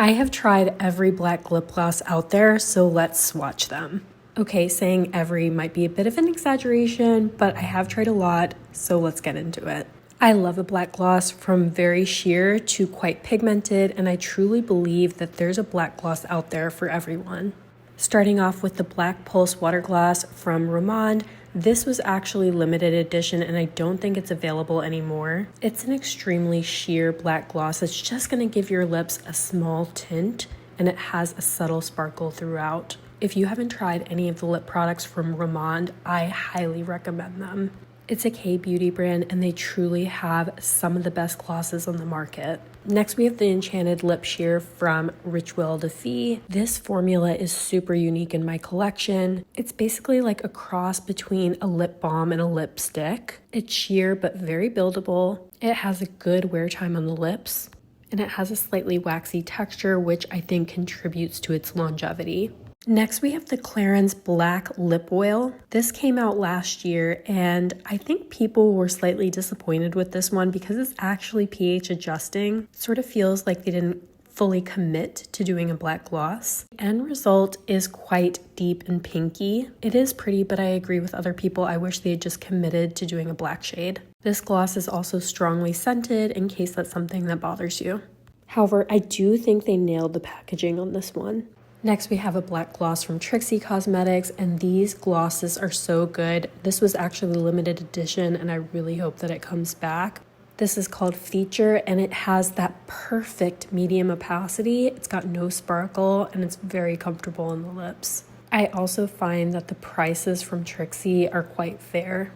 I have tried every black lip gloss out there, so let's swatch them. Okay, saying every might be a bit of an exaggeration, but I have tried a lot, so let's get into it. I love a black gloss from very sheer to quite pigmented, and I truly believe that there's a black gloss out there for everyone. Starting off with the Black Pulse Water Gloss from Romand. This was actually limited edition and I don't think it's available anymore. It's an extremely sheer black gloss that's just going to give your lips a small tint, and it has a subtle sparkle throughout. If you haven't tried any of the lip products from Romand, I highly recommend them. It's a K-beauty brand and they truly have some of the best glosses on the market. Next we have the Enchanted Lip Sheer from Rituel de Fille. This formula is super unique in my collection. It's basically like a cross between a lip balm and a lipstick. It's sheer but very buildable. It has a good wear time on the lips, and it has a slightly waxy texture, which I think contributes to its longevity. Next, we have the Clarins Black Lip Oil. This came out last year, and I think people were slightly disappointed with this one because it's actually pH adjusting. It sort of feels like they didn't fully commit to doing a black gloss. End result is quite deep and pinky. It is pretty, but I agree with other people. I wish they had just committed to doing a black shade. This gloss is also strongly scented in case that's something that bothers you. However, I do think they nailed the packaging on this one. Next, we have a black gloss from Trixie Cosmetics, and these glosses are so good. This was actually a limited edition, and I really hope that it comes back. This is called Feature, and it has that perfect medium opacity. It's got no sparkle, and it's very comfortable on the lips. I also find that the prices from Trixie are quite fair.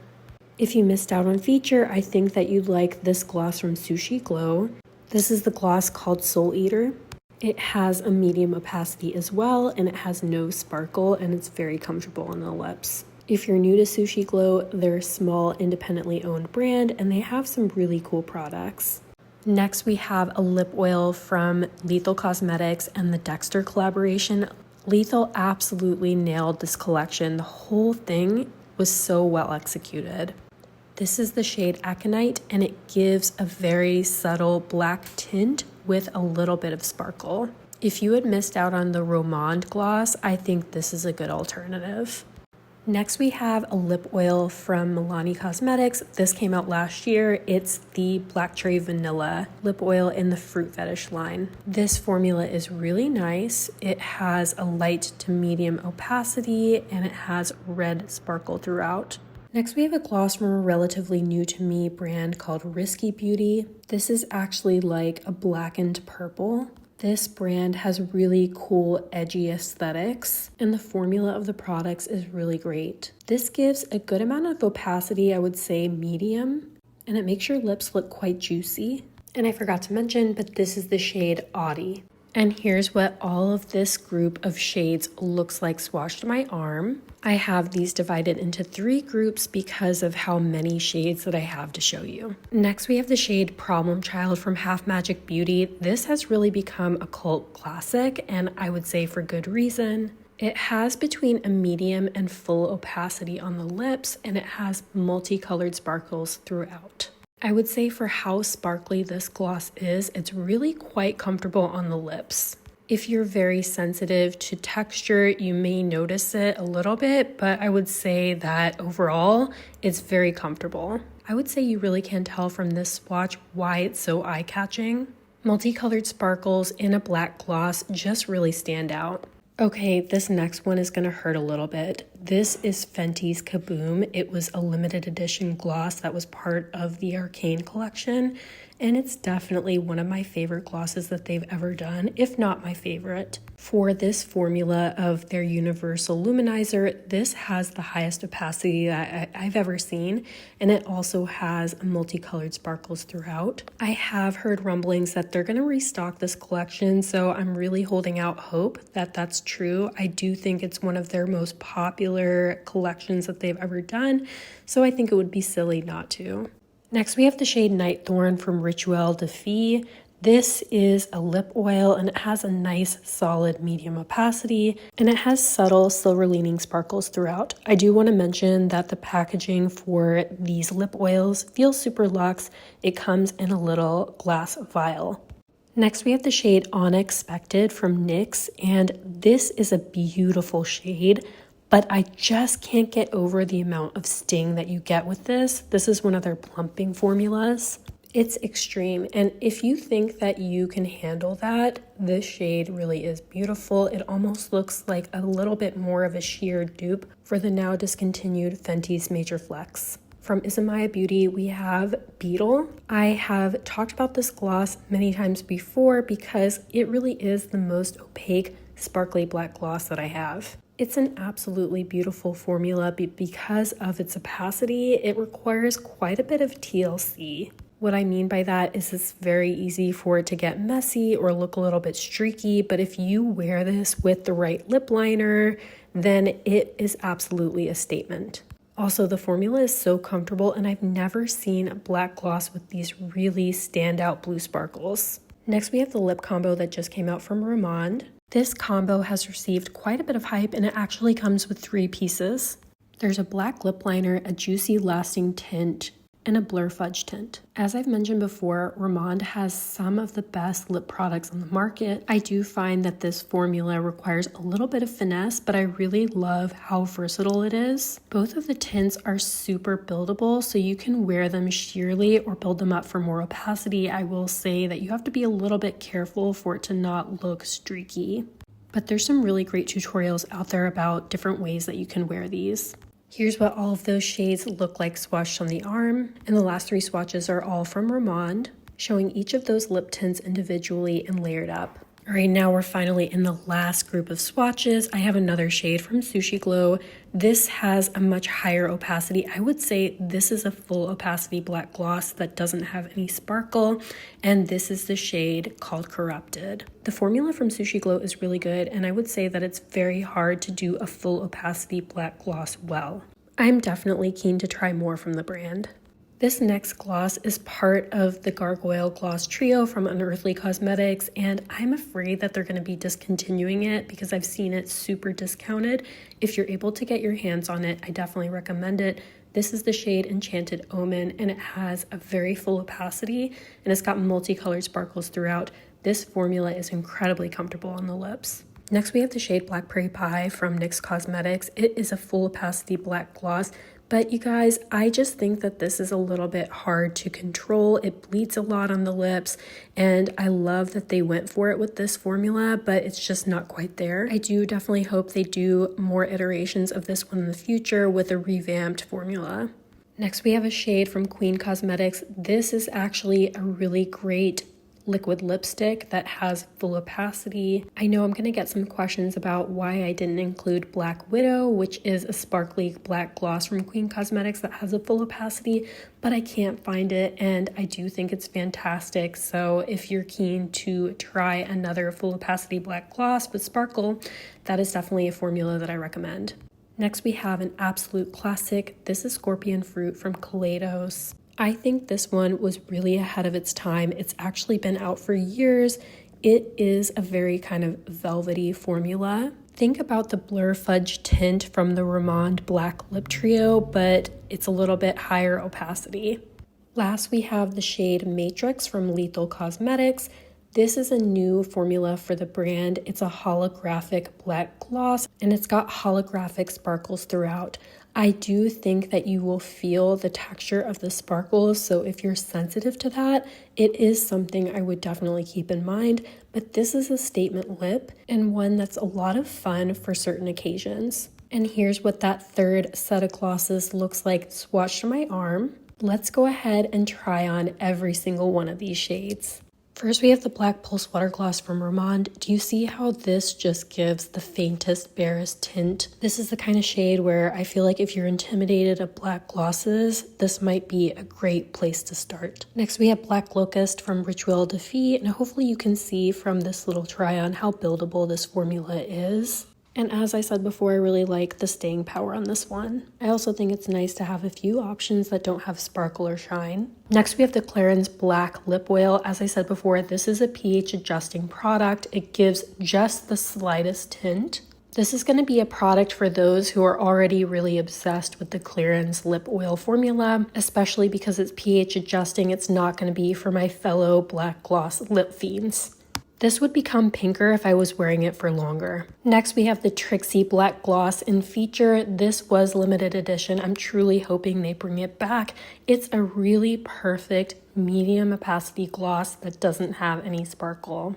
If you missed out on Feature, I think that you'd like this gloss from Sushi Glow. This is the gloss called Soul Eater. It has a medium opacity as well, and it has no sparkle, and it's very comfortable on the lips. If you're new to Sushi Glow, they're a small, independently owned brand, and they have some really cool products. Next, we have a lip oil from Lethal Cosmetics and the Dexter collaboration. Lethal absolutely nailed this collection. The whole thing was so well executed. This is the shade Aconite, and it gives a very subtle black tint with a little bit of sparkle. If you had missed out on the Romand gloss, I think this is a good alternative. Next, we have a lip oil from Milani Cosmetics. This came out last year. It's the Black Cherry Vanilla lip oil in the Fruit Fetish line. This formula is really nice. It has a light to medium opacity, and it has red sparkle throughout. Next, we have a gloss from a relatively new to me brand called Risky Beauty. This is actually like a blackened purple. This brand has really cool, edgy aesthetics, and the formula of the products is really great. This gives a good amount of opacity, I would say medium, and it makes your lips look quite juicy. And I forgot to mention, but this is the shade Audi. And here's what all of this group of shades looks like swatched on my arm. I have these divided into 3 groups because of how many shades that I have to show you. Next, we have the shade Problem Child from Half Magic Beauty. This has really become a cult classic, and I would say for good reason. It has between a medium and full opacity on the lips, and it has multicolored sparkles throughout. I would say for how sparkly this gloss is, it's really quite comfortable on the lips. If you're very sensitive to texture, you may notice it a little bit, but I would say that overall, it's very comfortable. I would say you really can tell from this swatch why it's so eye-catching. Multicolored sparkles in a black gloss just really stand out. Okay, this next one is going to hurt a little bit. This is Fenty's Kaboom. It was a limited edition gloss that was part of the Arcane collection, and it's definitely one of my favorite glosses that they've ever done, if not my favorite. For this formula of their Universal Luminizer, this has the highest opacity that I've ever seen, and it also has multicolored sparkles throughout. I have heard rumblings that they're going to restock this collection, so I'm really holding out hope that that's true. I do think it's one of their most popular collections that they've ever done, so I think it would be silly not to. Next, we have the shade Night Thorn from Rituel de Fille. This is a lip oil, and it has a nice solid medium opacity, and it has subtle silver leaning sparkles throughout. I do want to mention that the packaging for these lip oils feels super luxe. It comes in a little glass vial. Next, we have the shade Unexpected from NYX, and this is a beautiful shade, but I just can't get over the amount of sting that you get with this. This is one of their plumping formulas. It's extreme, and if you think that you can handle that, this shade really is beautiful. It almost looks like a little bit more of a sheer dupe for the now discontinued Fenty's Major Flex. From Isamaya Beauty, we have Beetle. I have talked about this gloss many times before because it really is the most opaque, sparkly black gloss that I have. It's an absolutely beautiful formula, but because of its opacity, it requires quite a bit of TLC. What I mean by that is it's very easy for it to get messy or look a little bit streaky, but if you wear this with the right lip liner, then it is absolutely a statement. Also, the formula is so comfortable, and I've never seen a black gloss with these really standout blue sparkles. Next, we have the lip combo that just came out from Romand. This combo has received quite a bit of hype, and it actually comes with 3 pieces. There's a black lip liner, a juicy lasting tint, and a blur fudge tint. As I've mentioned before, Romand has some of the best lip products on the market. I do find that this formula requires a little bit of finesse, but I really love how versatile it is. Both of the tints are super buildable, so you can wear them sheerly or build them up for more opacity. I will say that you have to be a little bit careful for it to not look streaky. But there's some really great tutorials out there about different ways that you can wear these. Here's what all of those shades look like swatched on the arm, and the last 3 swatches are all from Romand, showing each of those lip tints individually and layered up. All right, now we're finally in the last group of swatches. I have another shade from Sushi Glow. This has a much higher opacity. I would say this is a full opacity black gloss that doesn't have any sparkle, and this is the shade called Corrupted. The formula from Sushi Glow is really good, and I would say that it's very hard to do a full opacity black gloss well. I'm definitely keen to try more from the brand. This next gloss is part of the Gargoyle Gloss Trio from Unearthly Cosmetics, and I'm afraid that they're going to be discontinuing it because I've seen it super discounted. If you're able to get your hands on it, I definitely recommend it. This is the shade Enchanted Omen, and it has a very full opacity, and it's got multicolored sparkles throughout. This formula is incredibly comfortable on the lips. Next, we have the shade Black Prairie Pie from NYX Cosmetics. It is a full opacity black gloss, but you guys, I just think that this is a little bit hard to control. It bleeds a lot on the lips, and I love that they went for it with this formula, but it's just not quite there. I do definitely hope they do more iterations of this one in the future with a revamped formula. Next, we have a shade from Queen Cosmetics. This is actually a really great liquid lipstick that has full opacity. I know I'm going to get some questions about why I didn't include Black Widow, which is a sparkly black gloss from Queen Cosmetics that has a full opacity, but I can't find it, and I do think it's fantastic. So if you're keen to try another full opacity black gloss with sparkle, that is definitely a formula that I recommend. Next, we have an absolute classic. This is Scorpion Fruit from Kaleidos. I think this one was really ahead of its time. It's actually been out for years. It is a very kind of velvety formula. Think about the Blur Fudge tint from the Romand Black Lip Trio, but it's a little bit higher opacity. Last, we have the shade Matrix from Lethal Cosmetics. This is a new formula for the brand. It's a holographic black gloss, and it's got holographic sparkles throughout. I do think that you will feel the texture of the sparkles, so if you're sensitive to that, it is something I would definitely keep in mind, but this is a statement lip and one that's a lot of fun for certain occasions. And here's what that third set of glosses looks like swatched on my arm. Let's go ahead and try on every single one of these shades. First, we have the Black Pulse Water Gloss from Romand. Do you see how this just gives the faintest, barest tint? This is the kind of shade where I feel like if you're intimidated of black glosses, this might be a great place to start. Next, we have Black Locust from Rituel de Fille, and hopefully you can see from this little try-on how buildable this formula is. And as I said before, I really like the staying power on this one. I also think it's nice to have a few options that don't have sparkle or shine. Next, we have the Clarins Black Lip Oil. As I said before, this is a pH adjusting product. It gives just the slightest tint. This is going to be a product for those who are already really obsessed with the Clarins Lip Oil formula, especially because it's pH adjusting. It's not going to be for my fellow black gloss lip fiends. This would become pinker if I was wearing it for longer. Next, we have the Trixie Black Gloss in Feature. This was limited edition. I'm truly hoping they bring it back. It's a really perfect medium opacity gloss that doesn't have any sparkle.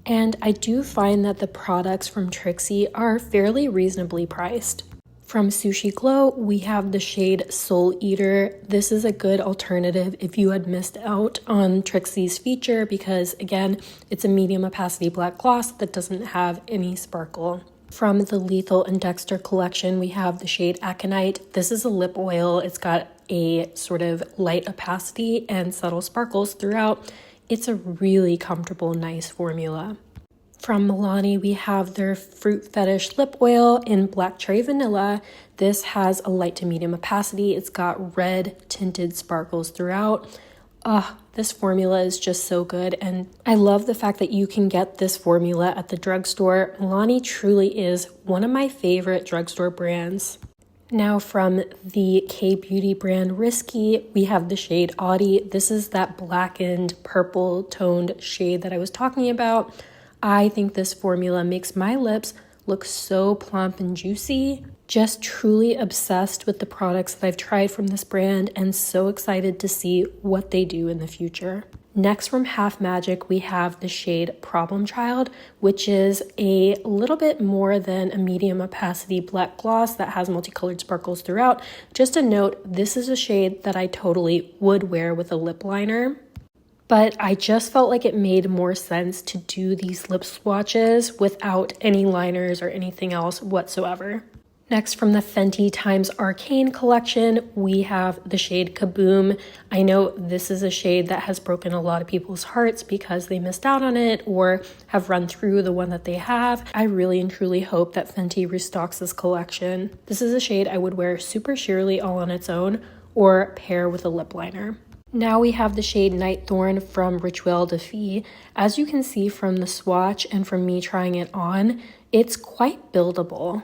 And I do find that the products from Trixie are fairly reasonably priced. From Sushi Glow, we have the shade Soul Eater. This is a good alternative if you had missed out on Trixie's Feature because, again, it's a medium opacity black gloss that doesn't have any sparkle. From the Lethal and Dexter collection, we have the shade Aconite. This is a lip oil. It's got a sort of light opacity and subtle sparkles throughout. It's a really comfortable, nice formula. From Milani, we have their Fruit Fetish Lip Oil in Black Cherry Vanilla. This has a light to medium opacity. It's got red tinted sparkles throughout. This formula is just so good, and I love the fact that you can get this formula at the drugstore. Milani truly is one of my favorite drugstore brands. Now from the K-Beauty brand Risky, we have the shade Audie. This is that blackened purple toned shade that I was talking about. I think this formula makes my lips look so plump and juicy. Just truly obsessed with the products that I've tried from this brand and so excited to see what they do in the future. Next, from Half Magic, we have the shade Problem Child, which is a little bit more than a medium opacity black gloss that has multicolored sparkles throughout. Just a note, this is a shade that I totally would wear with a lip liner, but I just felt like it made more sense to do these lip swatches without any liners or anything else whatsoever. Next, from the Fenty x Arcane collection, we have the shade Kaboom. I know this is a shade that has broken a lot of people's hearts because they missed out on it or have run through the one that they have. I really and truly hope that Fenty restocks this collection. This is a shade I would wear super sheerly all on its own or pair with a lip liner. Now we have the shade Night Thorn from Rituel de Fille. As you can see from the swatch and from me trying it on, it's quite buildable.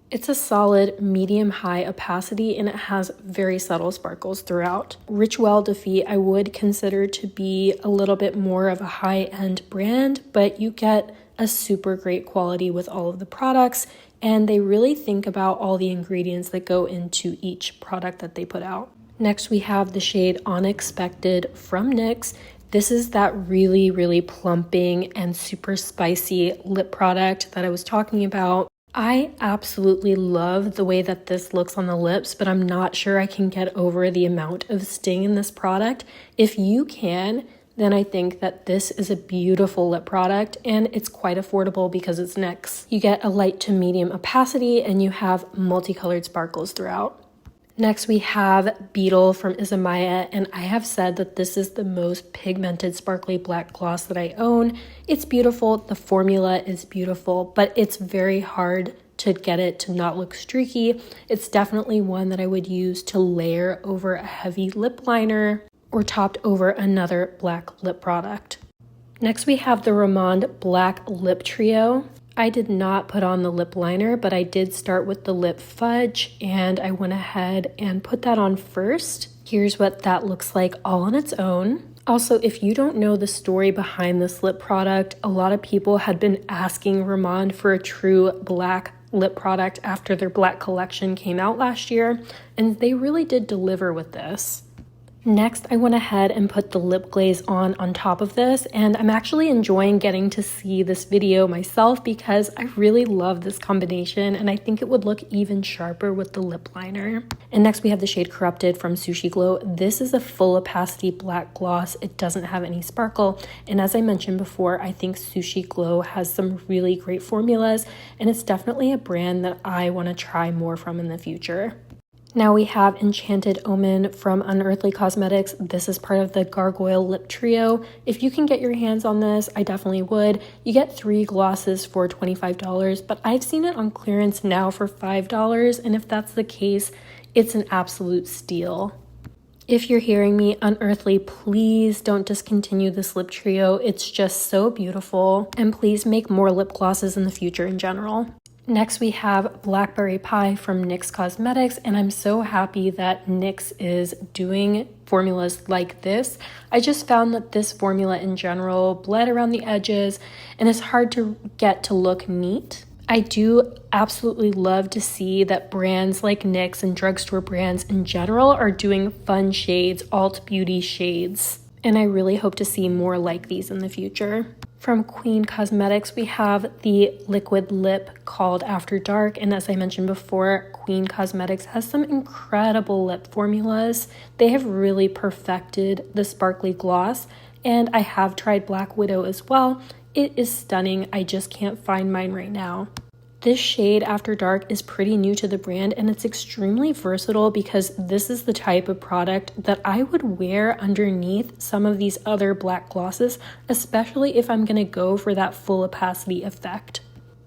It's a solid medium-high opacity and it has very subtle sparkles throughout. Rituel de Fille I would consider to be a little bit more of a high-end brand, but you get a super great quality with all of the products, and they really think about all the ingredients that go into each product that they put out. Next, we have the shade Unexpected from NYX. This is that really, really plumping and super spicy lip product that I was talking about. I absolutely love the way that this looks on the lips, but I'm not sure I can get over the amount of sting in this product. If you can, then I think that this is a beautiful lip product and it's quite affordable because it's NYX. You get a light to medium opacity and you have multicolored sparkles throughout. Next, we have Beetle from Izamaya, and I have said that this is the most pigmented sparkly black gloss that I own. It's beautiful, the formula is beautiful, but it's very hard to get it to not look streaky. It's definitely one that I would use to layer over a heavy lip liner or topped over another black lip product. Next, we have the Romand Black Lip Trio. I did not put on the lip liner, but I did start with the lip fudge and I went ahead and put that on first. Here's what that looks like all on its own. Also, if you don't know the story behind this lip product, a lot of people had been asking Romand for a true black lip product after their black collection came out last year, and they really did deliver with this. Next, I went ahead and put the lip glaze on top of this, and I'm actually enjoying getting to see this video myself because I really love this combination and I think it would look even sharper with the lip liner. And next we have the shade Corrupted from Sushi Glow. This is a full opacity black gloss. It doesn't have any sparkle, and as I mentioned before, I think Sushi Glow has some really great formulas and it's definitely a brand that I want to try more from in the future. Now we have Enchanted Omen from Unearthly Cosmetics. This is part of the Gargoyle Lip Trio. If you can get your hands on this, I definitely would. You get 3 glosses for $25, but I've seen it on clearance now for $5, and if that's the case, it's an absolute steal. If you're hearing me, Unearthly, please don't discontinue this lip trio. It's just so beautiful, and please make more lip glosses in the future in general. Next, we have Blackberry Pie from NYX Cosmetics, and I'm so happy that NYX is doing formulas like this. I just found that this formula in general bled around the edges and is hard to get to look neat. I do absolutely love to see that brands like NYX and drugstore brands in general are doing fun shades, alt beauty shades, and I really hope to see more like these in the future. From Queen Cosmetics, we have the liquid lip called After Dark, and as I mentioned before, Queen Cosmetics has some incredible lip formulas. They have really perfected the sparkly gloss, and I have tried Black Widow as well. It is stunning. I just can't find mine right now. This shade After Dark is pretty new to the brand, and it's extremely versatile because this is the type of product that I would wear underneath some of these other black glosses, especially if I'm going to go for that full opacity effect.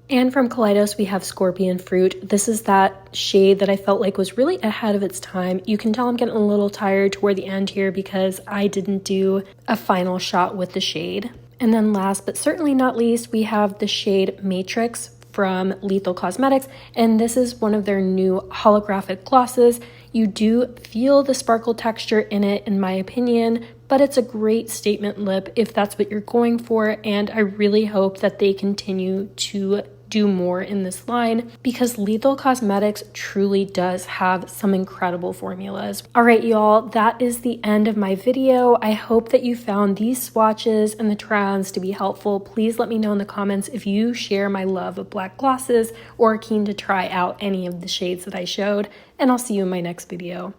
And from Kaleidos, we have Scorpion Fruit. This is that shade that I felt like was really ahead of its time. You can tell I'm getting a little tired toward the end here because I didn't do a final shot with the shade. And then last but certainly not least, we have the shade Matrix from Lethal Cosmetics, and this is one of their new holographic glosses. You do feel the sparkle texture in it, in my opinion, but it's a great statement lip if that's what you're going for, and I really hope that they continue to do more in this line because Lethal Cosmetics truly does have some incredible formulas. All right, y'all, that is the end of my video. I hope that you found these swatches and the try-ons to be helpful. Please let me know in the comments if you share my love of black glosses or are keen to try out any of the shades that I showed, and I'll see you in my next video.